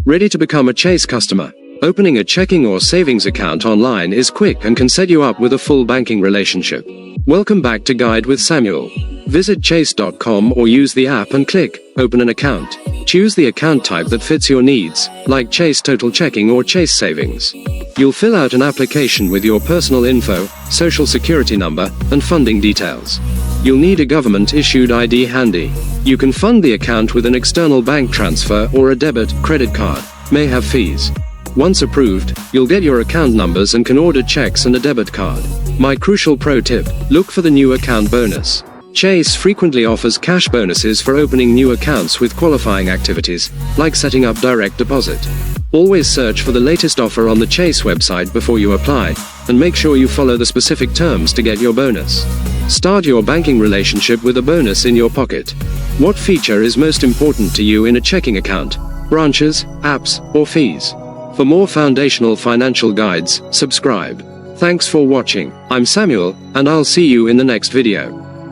Ready to become a Chase customer? Opening a checking or savings account online is quick and can set you up with a full banking relationship. Welcome back to Guide with Samuel. Visit chase.com or use the app and click Open an account. Choose the account type that fits your needs, like Chase Total Checking or Chase Savings. You'll fill out an application with your personal info, social security number, and funding details. You'll need a government-issued ID handy. You can fund the account with an external bank transfer or a debit, credit card. May have fees. Once approved, you'll get your account numbers and can order checks and a debit card. My crucial pro tip: look for the new account bonus. Chase frequently offers cash bonuses for opening new accounts with qualifying activities, like setting up direct deposit. Always search for the latest offer on the Chase website before you apply, and make sure you follow the specific terms to get your bonus. Start your banking relationship with a bonus in your pocket. What feature is most important to you in a checking account? Branches, apps, or fees? For more foundational financial guides, subscribe. Thanks for watching. I'm Samuel, and I'll see you in the next video.